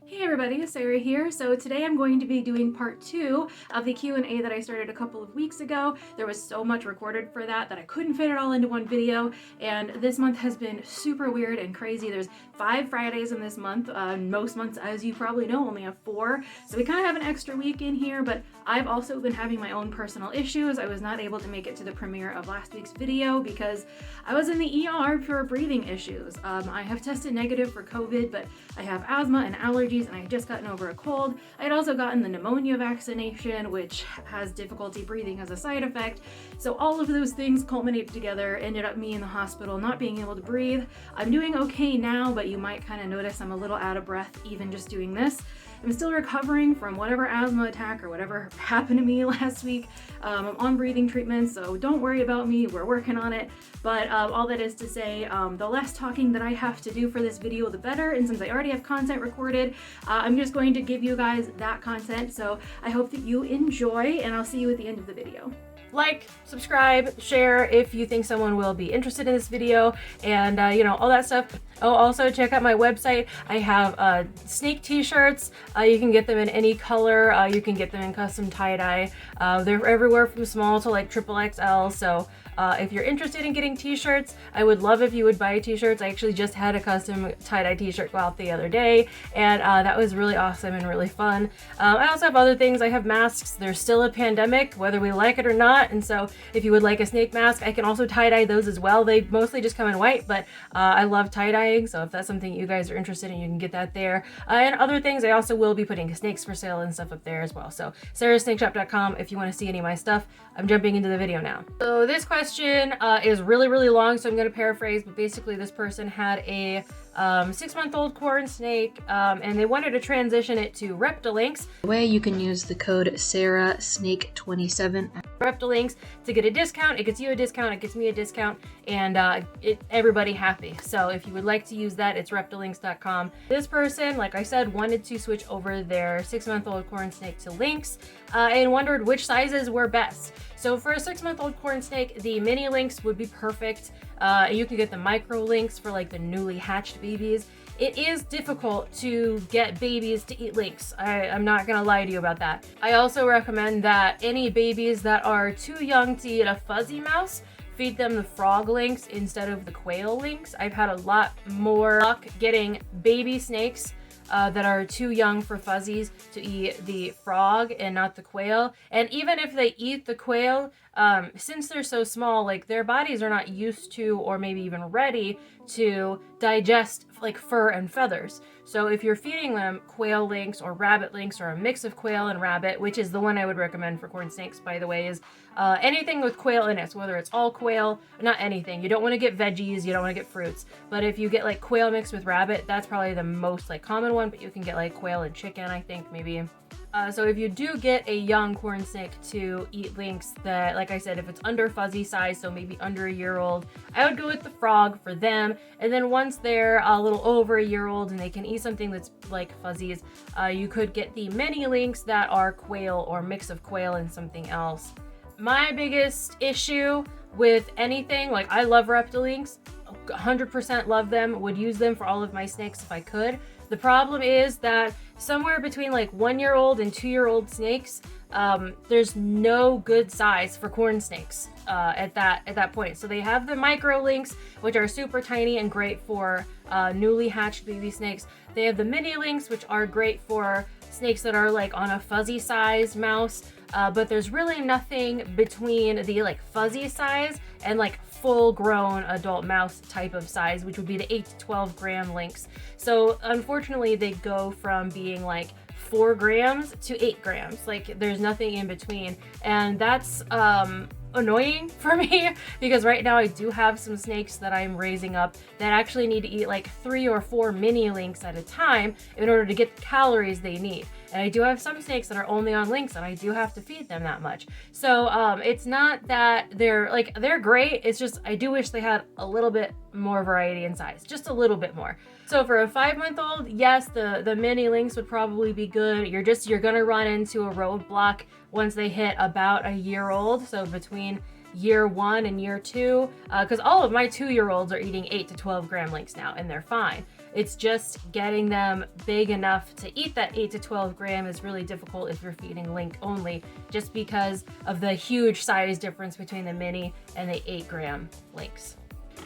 Hey everybody, Sarah here. So today I'm going to be doing part 2 of the Q&A that I started a couple of weeks ago. There was so much recorded for that I couldn't fit it all into one video, and this month has been super weird and crazy. There's 5 Fridays in this month. Most months, as you probably know, only have 4. So we kind of have an extra week in here, but I've also been having my own personal issues. I was not able to make it to the premiere of last week's video because I was in the ER for breathing issues. I have tested negative for COVID, but I have asthma and allergies, and I had just gotten over a cold. I had also gotten the pneumonia vaccination, which has difficulty breathing as a side effect. So all of those things culminated together, ended up me in the hospital not being able to breathe. I'm doing okay now, but you might kind of notice I'm a little out of breath even just doing this. I'm still recovering from whatever asthma attack or whatever happened to me last week. I'm on breathing treatment, so don't worry about me, we're working on it. But all that is to say, the less talking that I have to do for this video, the better. And since I already have content recorded, I'm just going to give you guys that content. So I hope that you enjoy, and I'll see you at the end of the video. Like, subscribe, share if you think someone will be interested in this video, and all that stuff. Oh, also check out my website. I have snake t-shirts. You can get them in any color. You can get them in custom tie-dye. They're everywhere from small to like triple XL. So if you're interested in getting t-shirts, I would love if you would buy t-shirts. I actually just had a custom tie-dye t-shirt go out the other day, and that was really awesome and really fun. I also have other things. I have masks. There's still a pandemic, whether we like it or not, and so if you would like a snake mask, I can also tie-dye those as well. They mostly just come in white, but I love tie-dyeing, so if that's something you guys are interested in, you can get that there. And other things, I also will be putting snakes for sale and stuff up there as well. So sarahsnakeshop.com if you want to see any of my stuff. I'm jumping into the video now. So this question is really long, so I'm going to paraphrase, but basically this person had a 6-month-old corn snake, and they wanted to transition it to Reptilinks. Way you can use the code SarahSnake27 Reptilinks to get a discount. It gets you a discount, it gets me a discount, and everybody happy. So if you would like to use that, it's reptilinks.com. This person, like I said, wanted to switch over their 6-month-old corn snake to lynx, and wondered which sizes were best. So for a 6-month-old corn snake, the mini lynx would be perfect. You can get the micro lynx for like the newly hatched babies. It is difficult to get babies to eat lynx. I'm not gonna lie to you about that. I also recommend that any babies that are too young to eat a fuzzy mouse, feed them the frog lynx instead of the quail lynx. I've had a lot more luck getting baby snakes that are too young for fuzzies to eat the frog and not the quail. And even if they eat the quail, since they're so small, like their bodies are not used to or maybe even ready to digest like fur and feathers. So if you're feeding them quail lynx or rabbit lynx or a mix of quail and rabbit, which is the one I would recommend for corn snakes, by the way, is anything with quail in it. So whether it's all quail, not anything. You don't want to get veggies, you don't want to get fruits. But if you get like quail mixed with rabbit, that's probably the most like common one, but you can get like quail and chicken, I think, maybe. So if you do get a young corn snake to eat lynx, that, like I said, if it's under fuzzy size, so maybe under a year old, I would go with the frog for them. And then once they're a little over a year old and they can eat something that's like fuzzies, you could get the mini lynx that are quail or mix of quail and something else. My biggest issue with anything, like I love Reptilinks, 100% love them, would use them for all of my snakes if I could. The problem is that somewhere between like 1-year-old and 2-year-old snakes, there's no good size for corn snakes at that point. So they have the micro lynx, which are super tiny and great for newly hatched baby snakes. They have the mini lynx, which are great for snakes that are like on a fuzzy size mouse. But there's really nothing between the like fuzzy size and like full grown adult mouse type of size, which would be the 8 to 12 gram lynx. So unfortunately they go from being like 4 grams to 8 grams. Like there's nothing in between, and that's annoying for me because right now I do have some snakes that I'm raising up that actually need to eat like 3 or 4 mini lynx at a time in order to get the calories they need. And I do have some snakes that are only on lynx, and I do have to feed them that much. So it's not that they're great, it's just I do wish they had a little bit more variety in size, just a little bit more. So for a 5-month-old, yes, the mini lynx would probably be good. You're gonna run into a roadblock once they hit about a year old, so between year 1 and year 2, because all of my 2-year-olds are eating 8 to 12 gram lynx now, and they're fine. It's just getting them big enough to eat that 8 to 12 gram is really difficult if you're feeding link only, just because of the huge size difference between the mini and the 8 gram links.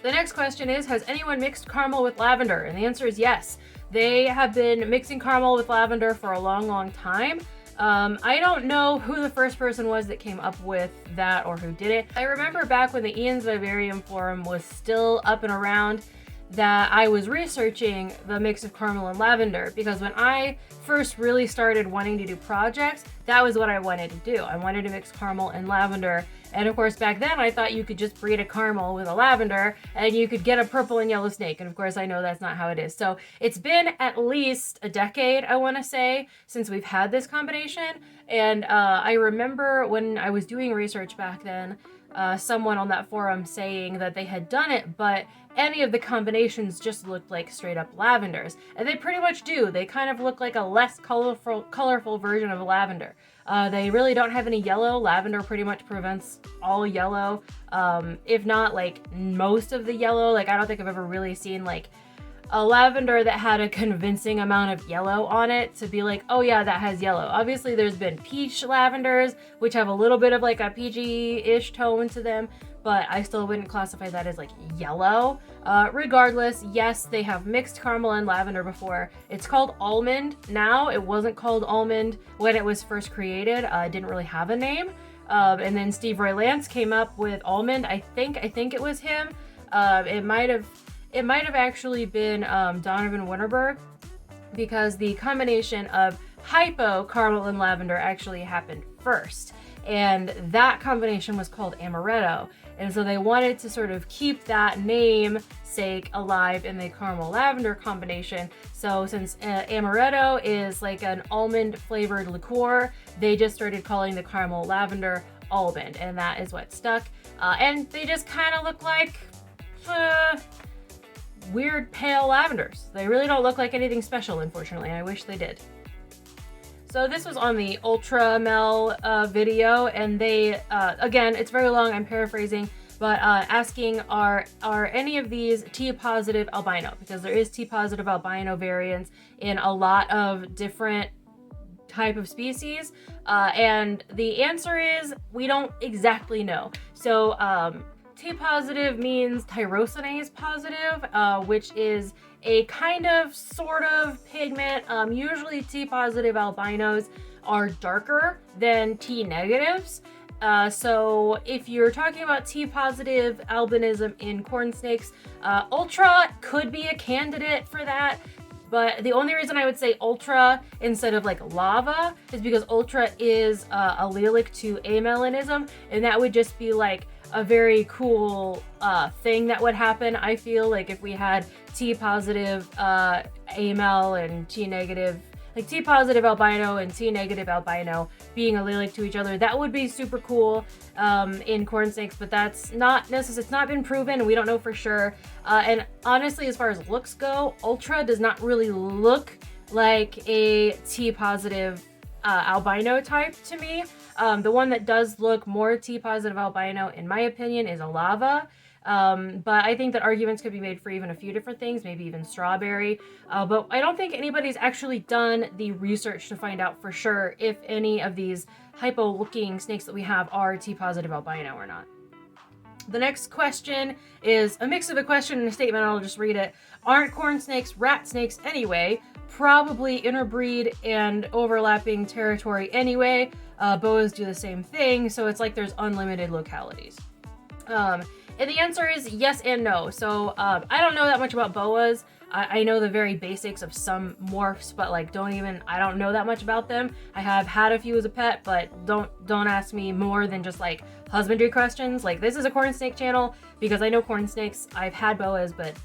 The next question is, has anyone mixed caramel with lavender? And the answer is yes. They have been mixing caramel with lavender for a long time. I don't know who the first person was that came up with that or who did it. I remember back when the Ian's Vivarium forum was still up and around that I was researching the mix of caramel and lavender, because when I first really started wanting to do projects, that was what I wanted to do. I wanted to mix caramel and lavender. And of course, back then I thought you could just breed a caramel with a lavender and you could get a purple and yellow snake. And of course, I know that's not how it is. So it's been at least a decade, I want to say, since we've had this combination. And I remember when I was doing research back then, someone on that forum saying that they had done it, but any of the combinations just looked like straight up lavenders. And they pretty much do. They kind of look like a less colorful version of a lavender. They really don't have any yellow. Lavender pretty much prevents all yellow, if not like most of the yellow. Like I don't think I've ever really seen like a lavender that had a convincing amount of yellow on it to be like, oh yeah, that has yellow. Obviously there's been peach lavenders, which have a little bit of like a peachy-ish tone to them, but I still wouldn't classify that as like yellow. Regardless, yes, they have mixed caramel and lavender before. It's called almond now. It wasn't called almond when it was first created. It didn't really have a name. And then Steve Roy Lance came up with almond. I think it was him. It might have actually been Donovan Winterberg, because the combination of hypo, caramel, and lavender actually happened first. And that combination was called amaretto. And so they wanted to sort of keep that namesake alive in the caramel lavender combination. So since amaretto is like an almond flavored liqueur, they just started calling the caramel lavender almond, and that is what stuck. And they just kind of look like weird pale lavenders. They really don't look like anything special, unfortunately. I wish they did. So this was on the Ultra Mel video, and they, again, it's very long, I'm paraphrasing, but asking are any of these T-positive albino? Because there is T-positive albino variants in a lot of different type of species, and the answer is we don't exactly know. So T-positive means tyrosinase positive, which is a kind of sort of pigment. Usually T-positive albinos are darker than T-negatives. So if you're talking about T-positive albinism in corn snakes, Ultra could be a candidate for that. But the only reason I would say Ultra instead of like Lava is because Ultra is allelic to amelanism, and that would just be like a very cool thing that would happen. I feel like if we had T-positive amel and T-negative, like T-positive albino and T-negative albino being allelic to each other, that would be super cool in corn snakes, but that's not necessary. It's not been proven, and we don't know for sure. And honestly, as far as looks go, Ultra does not really look like a T-positive albino type to me. The one that does look more T-positive albino, in my opinion, is a Lava. But I think that arguments could be made for even a few different things, maybe even strawberry. But I don't think anybody's actually done the research to find out for sure if any of these hypo-looking snakes that we have are T-positive albino or not. The next question is a mix of a question and a statement, and I'll just read it. Aren't corn snakes rat snakes anyway? Probably interbreed and overlapping territory anyway. Boas do the same thing, so it's like there's unlimited localities. And the answer is yes and no. So I don't know that much about boas. I know the very basics of some morphs, but like I don't know that much about them. I have had a few as a pet, but don't ask me more than just like husbandry questions. Like, this is a corn snake channel because I know corn snakes. I've had boas, but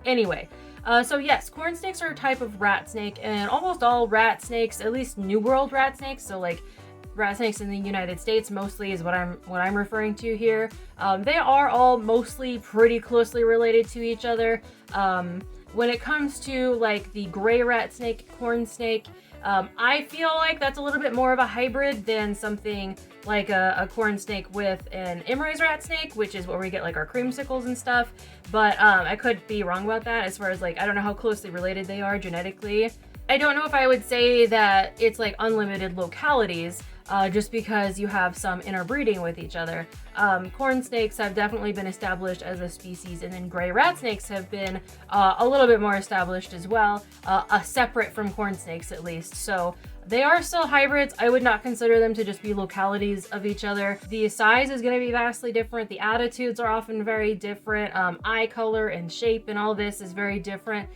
anyway. So yes, corn snakes are a type of rat snake, and almost all rat snakes, at least New World rat snakes, so like rat snakes in the United States mostly is what I'm referring to here. They are all mostly pretty closely related to each other. When it comes to like the gray rat snake, corn snake, I feel like that's a little bit more of a hybrid than something like a corn snake with an Imre's rat snake, which is where we get like our creamsicles and stuff. But I could be wrong about that as far as like, I don't know how closely related they are genetically. I don't know if I would say that it's like unlimited localities, just because you have some interbreeding with each other. Corn snakes have definitely been established as a species, and then gray rat snakes have been a little bit more established as well, separate from corn snakes at least. So they are still hybrids. I would not consider them to just be localities of each other. The size is going to be vastly different. The attitudes are often very different. Eye color and shape and all this is very different.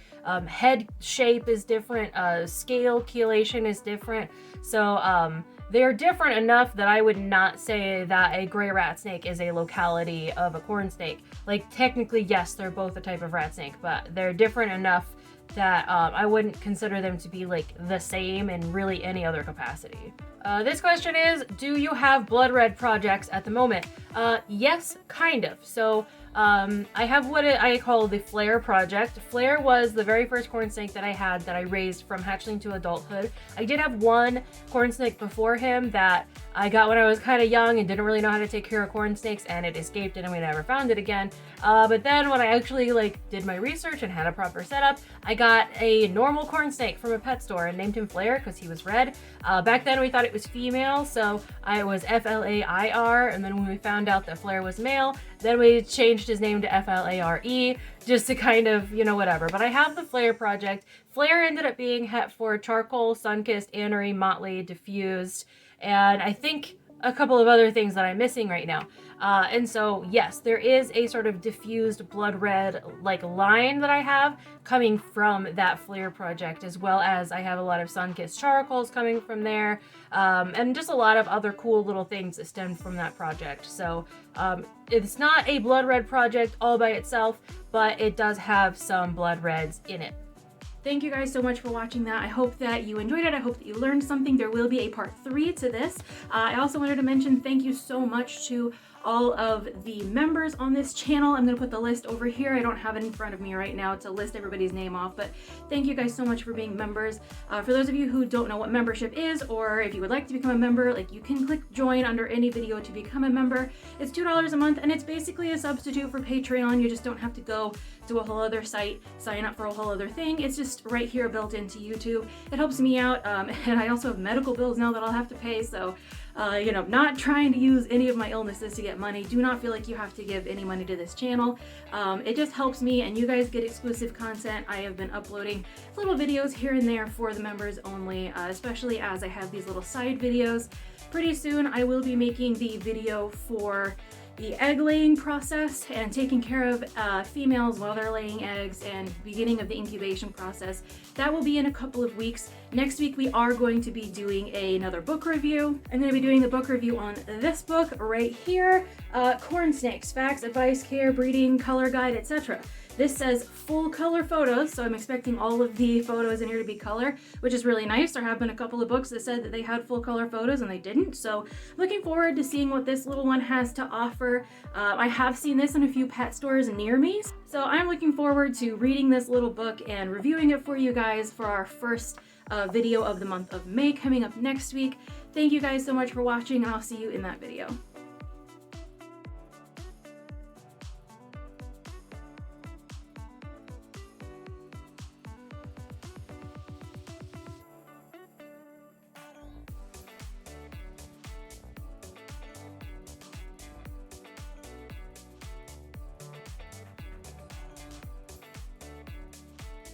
Head shape is different. Scale chelation is different. So they're different enough that I would not say that a gray rat snake is a locality of a corn snake. Like technically, yes, they're both a type of rat snake, but they're different enough that I wouldn't consider them to be like the same in really any other capacity. This question is, do you have blood red projects at the moment? Yes, kind of. So I have what I call the Flare project. Flare was the very first corn snake that I had that I raised from hatchling to adulthood. I did have one corn snake before him that I got when I was kind of young and didn't really know how to take care of corn snakes, and it escaped and we never found it again. But then when I actually like did my research and had a proper setup, I got a normal corn snake from a pet store and named him Flare because he was red. Back then we thought it was female, so I was Flair, and then when we found out that Flare was male, then we changed his name to Flare, just to kind of, you know, whatever. But I have the Flare project. Flare ended up being het for charcoal, sunkissed, anery, motley, diffused, and I think a couple of other things that I'm missing right now. And so, yes, there is a sort of diffused blood red like line that I have coming from that Flare project, as well as I have a lot of sun-kissed charcoals coming from there, and just a lot of other cool little things that stem from that project. So it's not a blood red project all by itself, but it does have some blood reds in it. Thank you guys so much for watching that. I hope that you enjoyed it. I hope that you learned something. There will be a part 3 to this. I also wanted to mention thank you so much to all of the members on this channel. I'm going to put the list over here. I don't have it in front of me right now to list everybody's name off, but thank you guys so much for being members. For those of you who don't know what membership is, or if you would like to become a member, like you can click join under any video to become a member. It's $2 a month, and it's basically a substitute for Patreon. You just don't have to go to a whole other site, sign up for a whole other thing. It's just right here built into YouTube. It helps me out, and I also have medical bills now that I'll have to pay, so you know, not trying to use any of my illnesses to get money. Do not feel like you have to give any money to this channel. It just helps me, and you guys get exclusive content. I have been uploading little videos here and there for the members only, especially as I have these little side videos. Pretty soon I will be making the video for the egg laying process and taking care of females while they're laying eggs and beginning of the incubation process. That will be in a couple of weeks. Next week we are going to be doing another book review. I'm going to be doing the book review on this book right here, Corn Snakes, Facts, Advice, Care, Breeding, Color Guide, etc. This says full color photos, so I'm expecting all of the photos in here to be color, which is really nice. There have been a couple of books that said that they had full color photos and they didn't, so looking forward to seeing what this little one has to offer. I have seen this in a few pet stores near me, so I'm looking forward to reading this little book and reviewing it for you guys for our first video of the month of May coming up next week. Thank you guys so much for watching, and I'll see you in that video.